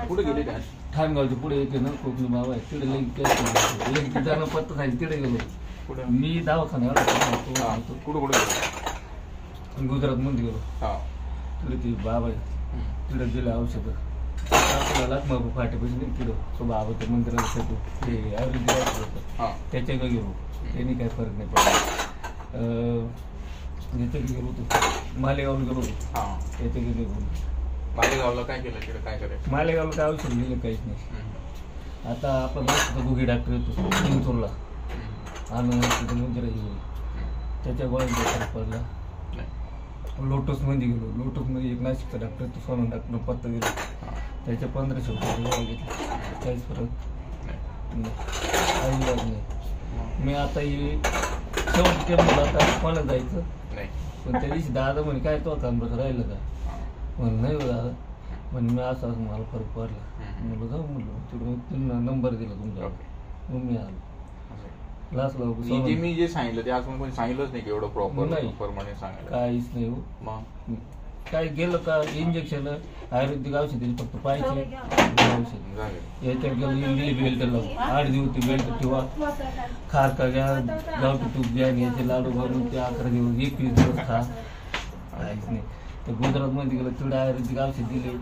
पुढे गेले काय ठाणगावच्या पुढे येते ना कोकणी बाबा आहे तिकडे लगेच जाणं पत्ता सांगितलं तिकडे गेलो मी दवाखान्यावर कुठं कुठे गेलो गुजरात मध्ये गेलो तिकडे ती बाबा आहे तिकडे गेले औषधं आपल्याला मग फाटेपासून तिकडं तो बाबाच्या मंदिराला ते आयुर्वेदिक औषध होतं त्याच्याकडे गेलो त्यांनी काही फरक नाही पडला याच्याकडे गेलो होतो मालेगावला गेलो होतो त्याच्याकडे गेलो मालेगावला काय केलं तिकडे काय करायचं मालेगावला काय औषध लिहिलं काहीच नाही आता आपण गुगे डॉक्टर येतो चिंचोरला आणि तिथे मंदिरात गेलो त्याच्या गोळ्यांचा फरक पडला लोटस मध्ये गेलो लोटस मध्ये एक नाशिकचा डॉक्टर तो सोनून डॉक्टर पत्ता दिला त्याच्या 1500 रुपये गोळ्या घेतल्या काहीच फरक काही इलाज नाही मी आता शेवटच्या मुलं आता कोणाला जायचं पण त्या दिवशी दादा म्हणे काय तो काम राहिलं का म्हणून नाही हो दादा म्हणे मी असं मला फरक पडला म्हणलं जाऊ म्हणलं तिकडून त्यांना नंबर दिला तुमचा मग मी आलो मी जे सांगितलं ते आज कोणी सांगितलंच नाही की एवढं प्रॉपर प्रमाणे सांगायला काहीच नाही हो मग काय गेलं का इंजेक्शन आयुर्वेदिक औषध फक्त पाहिजे औषध याच्यात गेलं बेल्ट लावून 8 दिवस ते बेल्ट ठेवा खार का घ्या गावठी तूप घ्या याचे लाडू घालून ते 11 दिवस 21 दिवस खा काहीच नाही ते गुजरात मध्ये गेलं तिकडे आयुर्वेदिक औषध दिले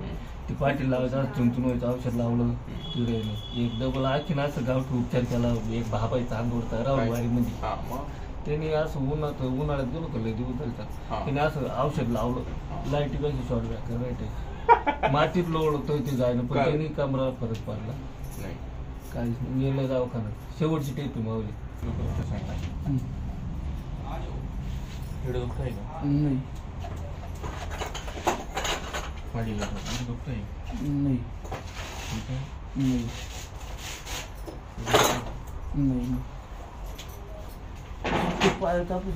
ते पाठी लावायचं चुनचुन व्हायचं औषध लावलं तिकडे एक डबल आणखीन असं गावठी उपचार केला एक भापायचा आंदोलता राहुलवाडी मध्ये त्यांनी असं उन्हाळ्यात गेलो का लय दिवस झाला त्याने असं औषध लावलं लाईटी कशी शॉर्ट बॅक मातीत लोळतोय ते जायला पण त्यांनी कमरा फरक पडला काहीच नाही गेलं दवाखान्यात शेवटची टेप मावली नाही पाय कापूस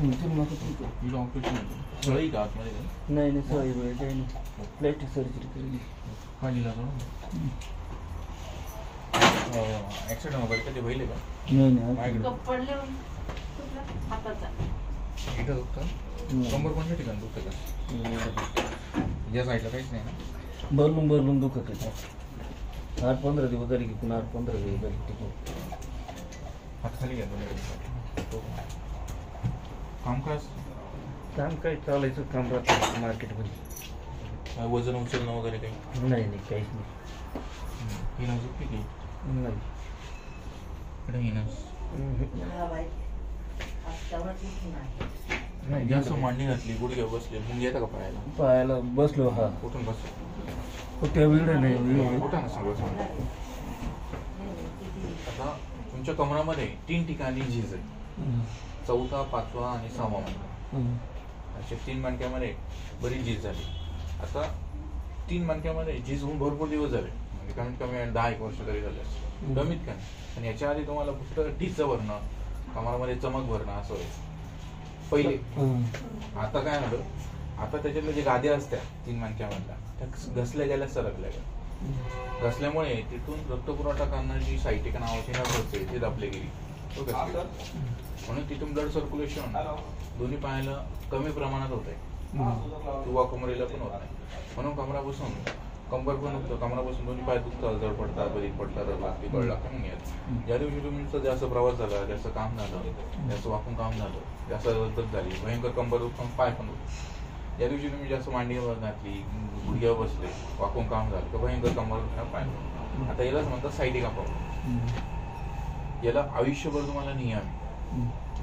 नाही सवय वेळ काही नाही प्लॅस्टिक सर्जरी केली ऍक्सिडेंट वगैरे कधी होईल का नाही इथं दुखतं कंबर कोणत्या ठिकाणी दुखतं का या साईडला काहीच नाही ना भरलून दुखत आहे 8-15 दिवस झाली की पुन्हा 8-15 दिवस झाली टिकून हात खाली घ्या काम काय चालायचं काम राहतं मार्केटमध्ये वजन उचलणं वगैरे काही नाही काहीच नाही हिनस दुखते की नाही हिनस नाही जास्त मांडणी घातली गुडघ्या बसले मग येतं का पायाला बसलो हा कुठून बसलो कुठे वेळ नाही कुठं ना सांगू आता तुमच्या कमरामध्ये 3 ठिकाणी झीज आहे 4था 5वा आणि 6वा मणका अशा 3 मणक्यामध्ये बरीच झीज झाली आता 3 मणक्यामध्ये झीज होऊन भरपूर दिवस झाले म्हणजे कमीत कमी 10-1 वर्ष तरी झाले कमीत कमी आणि याच्या आधी तुम्हाला फक्त ढिचं भरणं कमरामध्ये चमक भरणं असं व्हायचं पहिले आता काय झालं आता त्याच्यातल्या जे गाद्या असत्या 3 मणक्यामधल्या त्या घसल्या गेल्या सरकल्या गेल्या घसल्यामुळे तिथून रक्तपुरवठा करणारी सायटिका नावाची नर्व्ह असते ती दाबली गेली म्हणून तिथून ब्लड सर्क्युलेशन दोन्ही पायाला कमी प्रमाणात होत आहे किंवा कमरेला पण होत नाही म्हणून कमरापासून कंबर पण दुखतं कमरापासून दोन्ही पाय दुखतात जड पडतात बरीक पडतात लागते कळ लागतं म्हणून येत ज्या दिवशी तुमचा जास्त प्रवास झाला जास्त काम झालं जास्त वाकून काम झालं जास्त दगदग झाली भयंकर कंबर दुखून पाय पण दुखतो ज्या दिवशी तुम्ही जास्त मांडीवर घातली गुडघ्यावर बसले वाकून काम झालं तर भयंकर कंबर दुखणार पाय आता यालाच म्हणतात सायटिका प्रॉब्लेम याला आयुष्यभर तुम्हाला नियम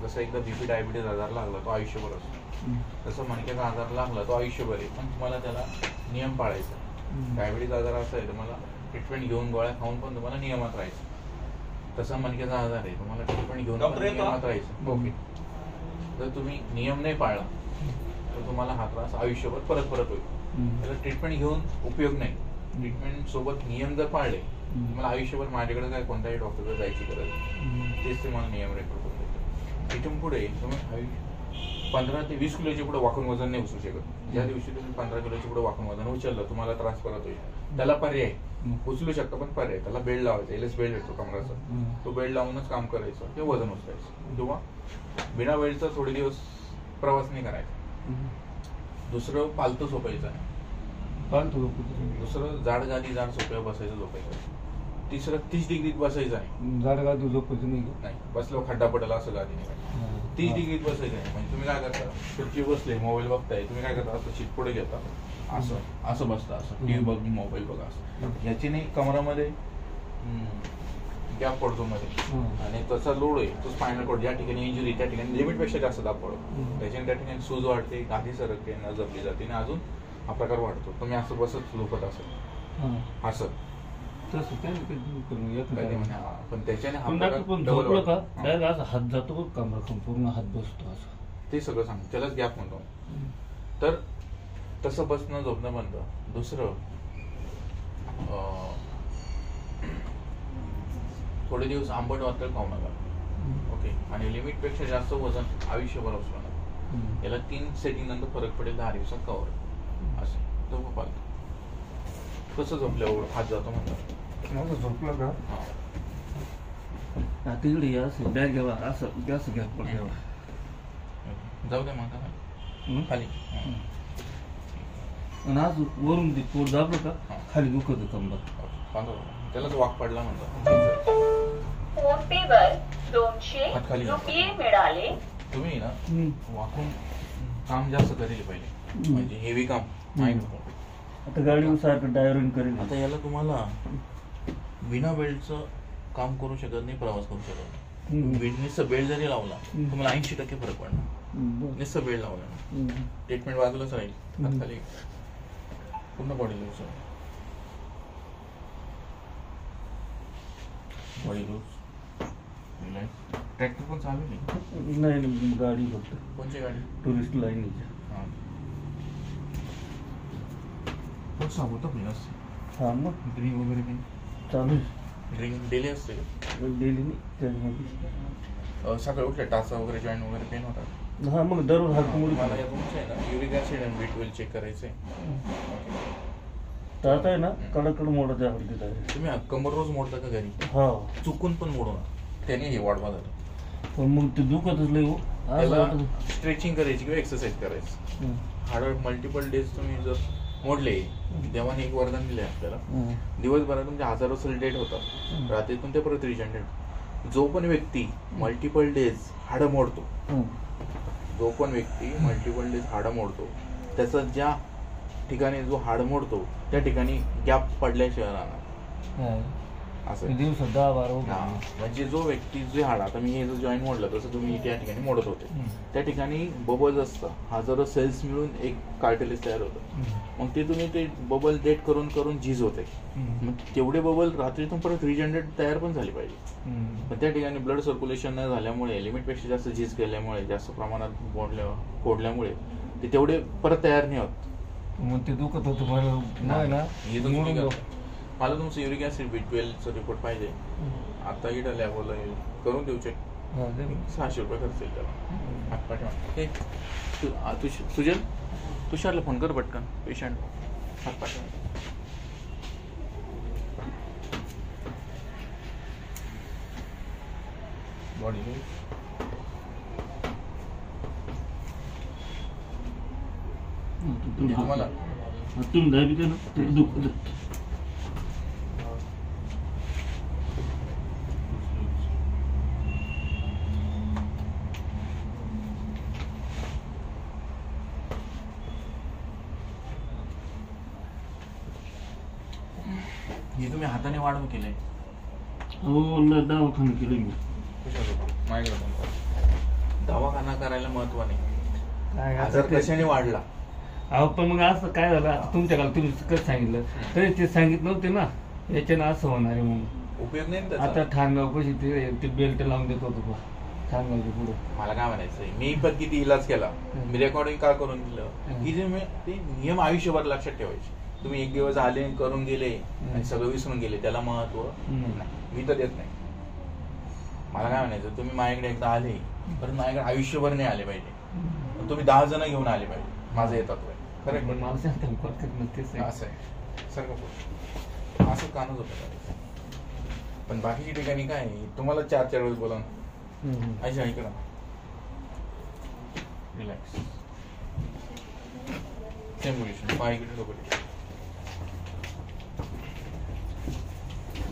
जसं एकदा बीपी डायबिटीज आजार लागला तो आयुष्यभर असतो तसं मणक्याचा आजार लागला तो आयुष्यभर आहे पण तुम्हाला त्याला नियम पाळायचा डायबिटीज आजार असा आहे तुम्हाला ट्रीटमेंट घेऊन गोळ्या खाऊन पण तुम्हाला नियमात राहायचं तसा मणक्याचा आजार आहे तुम्हाला ट्रीटमेंट घेऊन नियमात राहायचं ओके जर तुम्ही नियम नाही पाळला तर तुम्हाला हा त्रास आयुष्यभर परत होईल त्याला ट्रीटमेंट घेऊन उपयोग नाही ट्रीटमेंट सोबत नियम जर पाळले तुम्हाला आयुष्यभर माझ्याकडे काय कोणत्याही डॉक्टरकडे जायची गरज तेच तुम्हाला नियम रेकॉर्ड करू देतो इथून पुढे तुम्ही 15 ते 20 किलोची पुढे वाकून वजन नाही उचलू शकत ज्या दिवशी तुम्ही 15 किलोची पुढे वाकून वजन उचललं तुम्हाला त्रास परत होईल त्याला पर्याय उचलू शकता पण पर्याय त्याला बेल्ट लावायचा एलएस बेल्ट येतो कमराचा तो बेल्ट लावूनच काम करायचं किंवा वजन उचलायचं किंवा बिना बेल्टचा थोडे दिवस प्रवास नाही करायचा दुसरं पालतं झोपायचं आहे पाहतो झोपायचं. दुसरं जाड गादी जाड सोप्या बसायचं झोपायचं. तिसरं 30 डिग्रीत बसायचं आहे. झाड गादी झोपायचं नाही. नाही बसलो खड्डा पडेल असं गादी नाही. 30 डिग्रीत बसायचं आहे. म्हणजे तुम्ही काय करता, खुर्ची बसले मोबाईल बघताय, तुम्ही काय करता असं शीट पुढे घेता, असं असं बसता, असं टीव्ही बघ मोबाईल बघा असं. याची नाही कमरामध्ये गॅप पडतो मध्ये आणि त्याचा लोड आहे तो स्पायनल कॉर्ड, ज्या ठिकाणी इंजुरी त्या ठिकाणी लिमिटपेक्षा जास्त दाब पडतो. त्याच्याने त्या ठिकाणी सूज वाढते, गादी सरकते, न जपली जाते आणि अजून हा प्रकार वाढतो. तुम्ही असं बसत झोपत असेल असं तसं काय पण त्याच्याने झोपलं का डायरेक्ट असं हात जातो बघ कमरा पूर्ण हात बसतो असं. ते सगळं सांग, त्यालाच गॅप म्हणतो. तर तसं बसणं झोपणं बंद. दुसरं थोडे दिवस आंबट वाटतं खाऊ नका. ओके. आणि लिमिटपेक्षा जास्त वजन आयुष्यभर असलं ना. याला 3 सेटिंग नंतर फरक पडेल, 10 दिवसात कवर असं तो पालतो. कसं झोपल्यावर हात जातो म्हणतात. झोपलं का तिकडे या असं बॅग घ्यावा असं जास्त घ्या पडल्यावर जाऊ द्या माझा खाली. आणि आज वरून पोट दाबलं का खाली दुखत कंबर. त्यालाच वाक पडला म्हणतात. फोनपेवर 200 रुपये मिळाले. तुम्ही ना वाकून काम जास्त करेल पहिले, म्हणजे हेवी काम नाही नको. आता गाडी सारखं ड्रायव्हरिंग करेल. आता याला तुम्हाला विना बेल्टचं काम करू शकत नाही, प्रवास करू शकत नाही. नुसतं बेल्ट जरी लावला तुम्हाला 80% फरक पडणार. नुसतं बेल्ट लावला ट्रीटमेंट बाजूलाच राहील. हात खाली पूर्ण बॉडी लूज ट्रॅक्टर पण चालू नाही गाडी फक्त. कोणची गाडी? Tourist line. पण सांगतो प्लस हा मग ड्रिंक वगैरे काही चालू. ड्रिंक डेली असते डेली नाही. सकाळी उठल्या टाचा वगैरे जॉईन वगैरे पेन होतात. हा मग दररोज हातमुडी. मला या तुमचं आहे ना युरिक ऍसिड आणि B12 चेक करायचंय. आता आहे ना कडकड मोडायच्या आवडीत आहे. तुम्ही कंबर रोज मोडता का घरी? हा चुकून पण मोडू ना, त्याने हे वाढवा झालं. पण मग ते दुखतच लय हो. स्ट्रेचिंग करायची किंवा एक्सरसाइज करायची. हाड मल्टिपल डेज तुम्ही जर मोडले, देवाने एक वरदान दिले आपल्याला. दिवसभरात तुमचे हजारो सेल डेट होतात, रात्रीतून ते परत रिजनरेट. जो पण व्यक्ती मल्टिपल डेज हाडं मोडतो, जो पण व्यक्ती मल्टिपल डेज हाडं मोडतो, त्याचा ज्या ठिकाणी जो हाड मोडतो त्या ठिकाणी गॅप पडल्याशिवाय राहणार. असं दिवसात 10-12. म्हणजे जो व्यक्ती जे हाड, आता मी हे जो जॉईंट मोडलं तसं तुम्ही त्या ठिकाणी मोडत होते, त्या ठिकाणी बबल्स असतं, हजारो सेल्स मिळून एक कार्टिलेज तयार होतं. मग ते तुम्ही ते बबल डेट करून करून झीज होते. मग तेवढे बबल रात्रीतून परत रिजनरेट तयार पण झाली पाहिजे. पण त्या ठिकाणी ब्लड सर्क्युलेशन न झाल्यामुळे, लिमिटपेक्षा जास्त झीज केल्यामुळे, जास्त प्रमाणात फोडल्यामुळे ते तेवढे परत तयार नाही होत. मग ते दुखत होतं मला. मला तुमचं युरिक ऍसिड B12 रिपोर्ट पाहिजे. आता इथं लॅबला करून देऊ चेक. 600 रुपये खर्च येईल त्याला. सुजल तुषारला फोन कर पटकन, पेशंट हात पाठवा. बॉडी तुम्हाला तुम्ही दाबी का ना दुखत. हे तुम्ही हाताने वाढवून केलंय? हो दवाखाना केलं मी. दवाखाना करायला महत्व नाही, आजार कशाने वाढला. अहो पण मग असं काय झालं तुमच्या काल तुम्ही कसं सांगितलं तरी ते सांगितलं नव्हते ना, याच्यानं असं होणार आहे म्हणून. उपयोग नाही. आता ठाणगाव कशी ते बेल्ट लावून देत होतो ठाणगावच्या पुढे. मला काय म्हणायचंय, मी पण किती इलाज केला, मी रेकॉर्डिंग का करून दिलं की ते नियम आयुष्यभर लक्षात ठेवायचे. तुम्ही एक दिवस आले करून गेले आणि सगळं विसरून गेले, त्याला महत्व नाही. मी तर देत नाही. मला काय म्हणायचं, तुम्ही माझ्याकडे एकदा आले तर माझ्याकडे आयुष्यभर नाही आले पाहिजे, तुम्ही 10 जण घेऊन आले पाहिजे. माझं येतात खरं. पण मला असं आहे सारखं असं कानच होतं. पण बाकीच्या ठिकाणी काय तुम्हाला 4-4 वेळेस बोला ऐका ऐकलं. रिलॅक्स. सेम पोझिशन, पाय इकडे डोकं.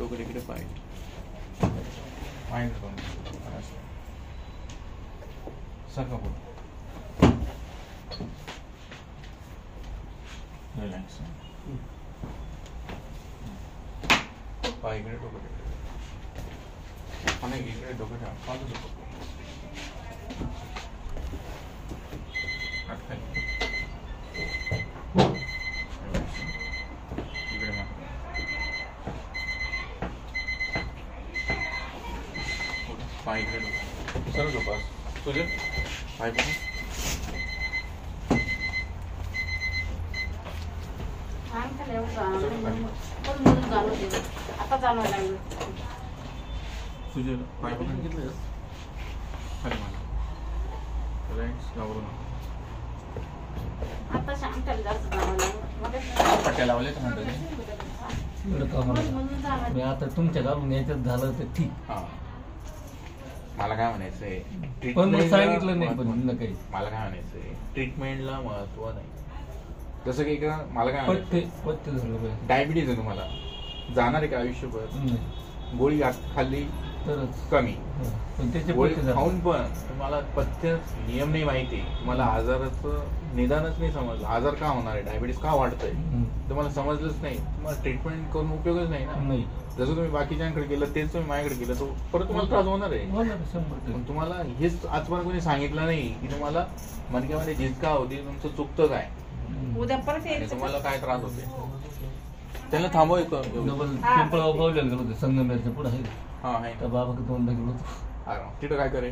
डोकं इकडे पाहिजे माइंड सारखा बोल रिलॅक्स पाय इकडे डोकं आणि इकडे डोकं ठेवा पाहतो डोकं पाय इकडे सरळ झोपास तुझे पाय पण आता जाणवं लागलं तुझे पाय पण घेतले खाली मला रिलॅक्स घाबरू नका आता शांतला जास्त जाणवं लागलं पट्ट्या लावले का एवढं कामाला मी आता तुमच्या घालून याच्यात झालं तर ठीक. हा मला काय म्हणायचंय पण मग ट्रीटमेंटला सांगितलं नाही पण महत्त्व- हिनं काही मला काय म्हणायचंय ट्रीटमेंटला महत्व नाही. जसं की का मला काय पथ्य म्हणायचं पथ्य झालं पाहिजे डायबिटीज आहे तुम्हाला जाणार आहे का आयुष्यभर नाही. गोळी खाल्ली तरच कमी पण त्याचे गोळी पथ्य झालं खाऊन पण तुम्हाला पथ्य नियम नाही माहिती तुम्हाला आजाराचं निदानच नाही समजलं आजार का होणार आहे डायबिटीस का वाढतंय तुम्हाला समजलंच नाही तुम्हाला ट्रीटमेंट करून उपयोगच नाही ना नाही जसं तुम्ही बाकीच्यांकडे गेलं तेच तुम्ही माझ्याकडे गेलं तर परत तुम्हाला त्रास होणार आहे होणार 100%. पण तुम्हाला हेच आजपर्यंत कोणी सांगितलं नाही की तुम्हाला मणक्यामध्ये झिजका होती तुमचं चुकतं काय उद्या परत आणि यायचं तुम्हाला काय त्रास होते त्याला थांबव येतं डबल पिंपळावर पावलेलं गेलो होतं संगमेरच्या पुढे आहे हा आहे त्या बाबाकडे दोनदा गेलो होतो तिथं काय करे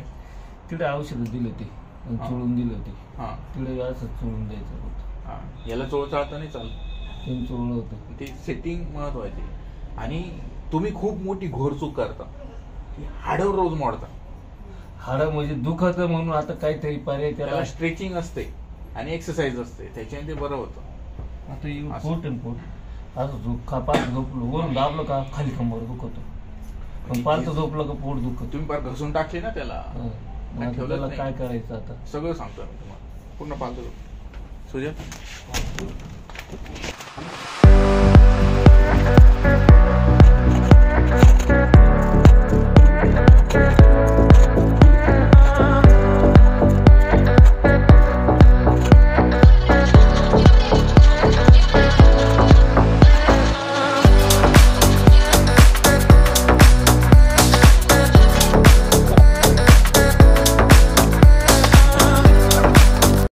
तिकडे औषधं दिली होती आणि हा. चोळून दिली होती हा तिकडे असं चोळून द्यायचं होतं हा याला चोळ चालतं नाही चालत त्यांनी चोळलं होतं ती सेटिंग महत्वाची आणि तुम्ही खूप मोठी घोर चूक करता की हाडं रोज मोडता हाडं म्हणजे दुखत म्हणून आता काहीतरी पर्याय त्याला त्याला स्ट्रेचिंग असते आणि एक्सरसाइज असते त्याच्याने ते बरं होतं आता येऊ असं. पोट आणि पोट असं पाच झोपलं वरून दाबलं का खाली कंबर दुखत पण पालतं झोपलं का पोट दुखत तुम्ही फार घसून टाकले ना त्याला आता ठेवलंच त्याला नाही. काय करायचं आता सगळं सांगतो मी तुम्हाला पूर्ण पालतो सुजय